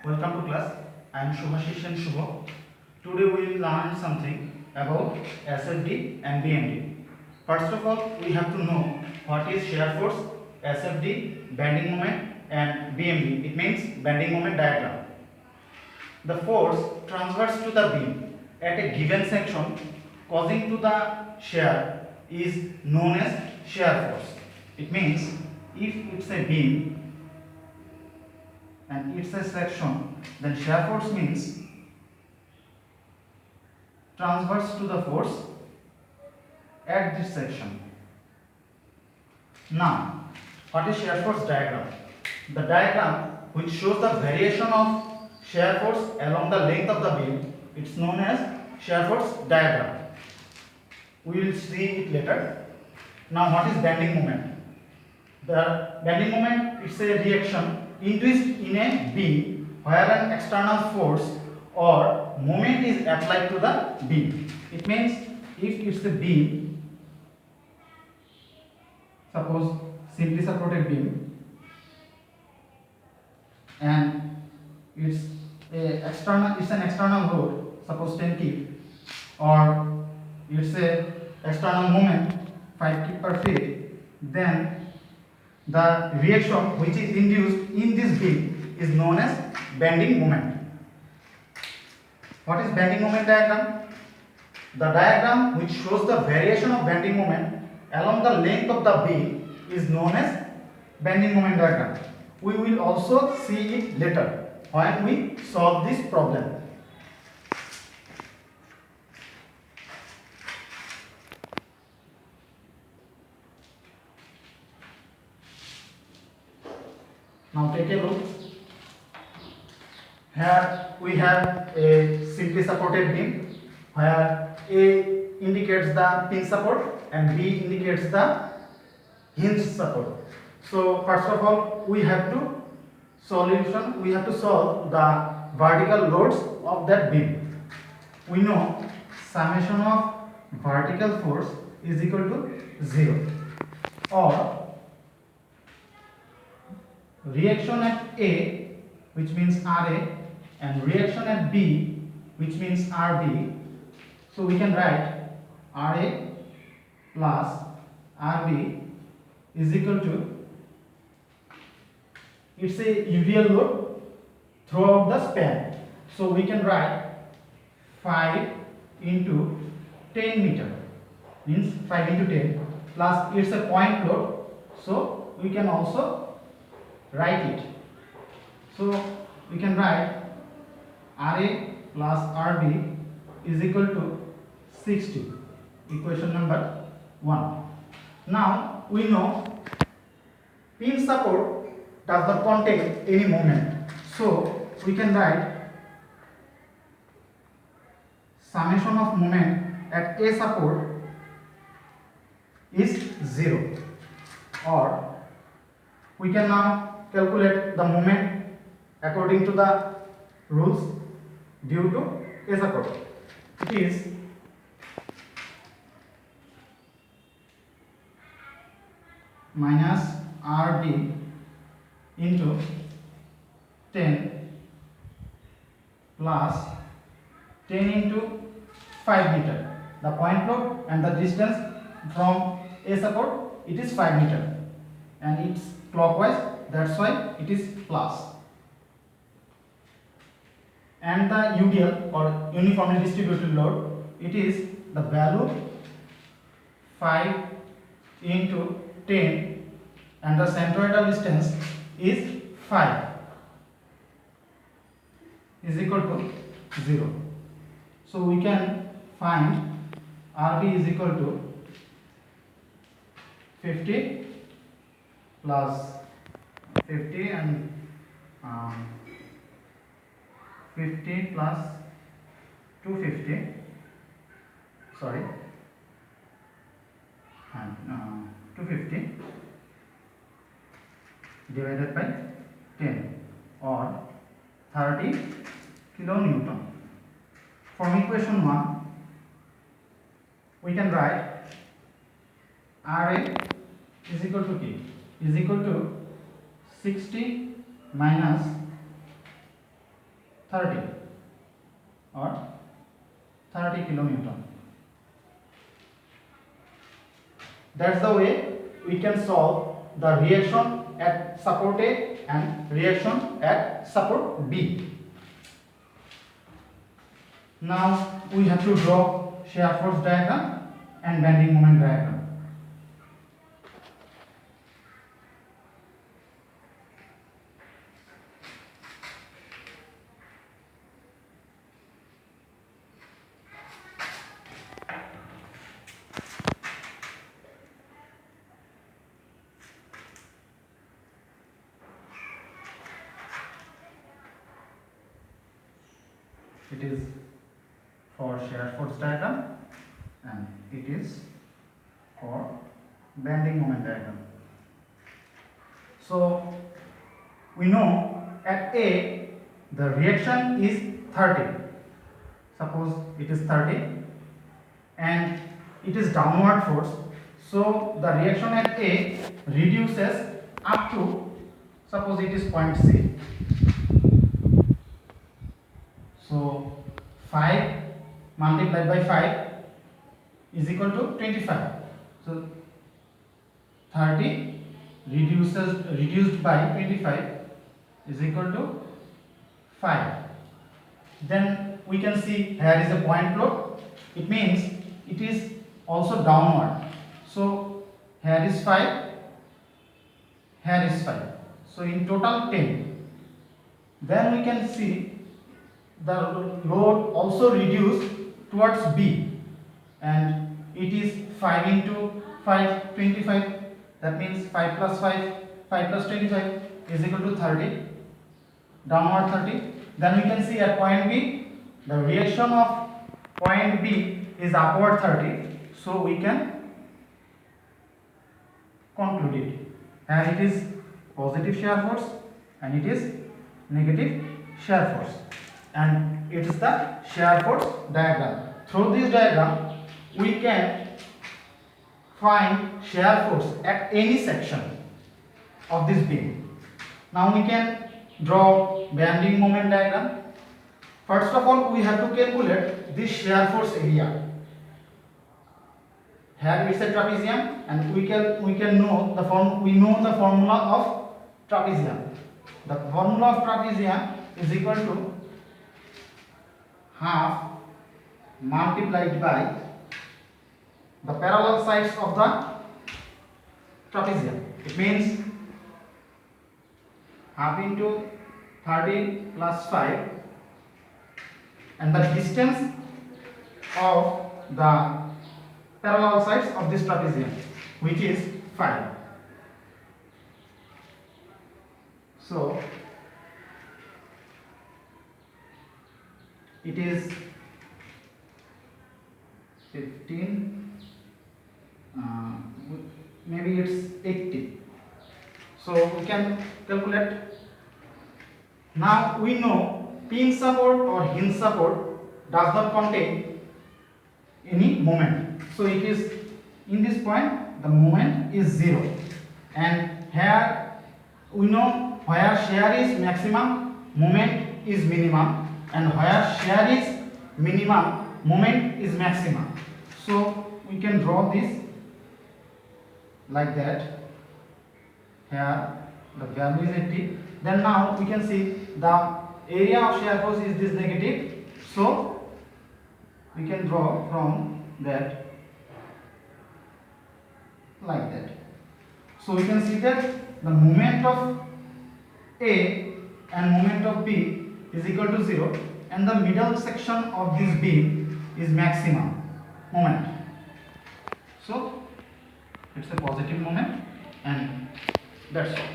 Welcome to class. I am Shubhashish and Shubho. Today we will learn something about SFD and BMD. First of all, we have to know what is shear force, SFD, bending moment, and BMD. It means bending moment diagram. The force transverse to the beam at a given section causing to the shear is known as shear force. It means if it's a beam and it's a section, then shear force means transverse to the force at this section. Now, what is shear force diagram? The diagram which shows the variation of shear force along the length of the beam, it's known as shear force diagram. We will see it later. Now, what is bending moment? The bending moment is a reaction induced in a beam where an external force or moment is applied to the beam. It means if it's a beam, suppose simply supported beam, and it's an external load, suppose 10 kg, or it's a external moment 5 kg per feet, then the reaction which is induced in this beam is known as bending moment. What is bending moment diagram? The diagram which shows the variation of bending moment along the length of the beam is known as bending moment diagram. We will also see it later when we solve this problem. Now take a look. Here we have a simply supported beam where A indicates the pin support and B indicates the hinge support. So first of all, we have to solve the vertical loads of that beam. We know summation of vertical force is equal to 0, or reaction at A, which means RA, and reaction at B, which means RB. So we can write RA plus RB is equal to, it's a UDL load throughout the span. So we can write 5 into 10 meter, means 5 into 10, plus it's a point load. So we can also write it. So we can write RA plus RB is equal to 60, equation number 1. Now we know pin support does not contain any moment, so we can write summation of moment at A support is 0, or we can now calculate the moment according to the rules due to A support. It is minus RB into 10 plus 10 into 5 meter. The point load and the distance from A support, it is 5 meter, and it's clockwise, that's why it is plus. And the UDL, or uniformly distributed load, it is the value 5 into 10, and the centroidal distance is 5, is equal to 0. So we can find RB is equal to 50 plus 50 and 50 plus 250, sorry, and 250 divided by 10, or 30 kilonewton. From equation 1 we can write RA is equal to T is equal to 60 minus 30 or 30 kilonewton. That's the way we can solve the reaction at support A and reaction at support B. Now we have to draw shear force diagram and bending moment diagram. It is for shear force diagram and it is for bending moment diagram. So we know at A the reaction is 30. Suppose it is 30 and it is downward force. So the reaction at A reduces up to, suppose it is point C. So 5 multiplied by 5 is equal to 25. So 30 reduced by 25 is equal to 5. Then we can see here is a point load. It means it is also downward. So here is 5, here is 5. So in total 10. Then we can see the load also reduced towards B, and it is 5 into 5, 25. That means 5 plus 5, 5 plus 25 is equal to 30, downward 30. Then we can see at point B, the reaction of point B is upward 30. So we can conclude it. And it is positive shear force and it is negative shear force. And it is the shear force diagram. Through this diagram, we can find shear force at any section of this beam. Now we can draw bending moment diagram. First of all, we have to calculate this shear force area. Here it's a trapezium, and we can know the formula of trapezium. The formula of trapezium is equal to half multiplied by the parallel sides of the trapezium. It means half into 30 plus 5 and the distance of the parallel sides of this trapezium, which is 5. So it is 15, maybe it's 80. So we can calculate. Now we know pin support or hinge support does not contain any moment. So it is in this point the moment is 0, and here we know where shear is maximum, moment is minimum, and where shear is minimum, moment is maximum. So we can draw this like that. Here the value is 80. Then now we can see the area of shear force is this negative. So we can draw from that like that. So we can see that the moment of A and moment of B is equal to 0, and the middle section of this beam is maximum moment. So it's a positive moment, and that's all.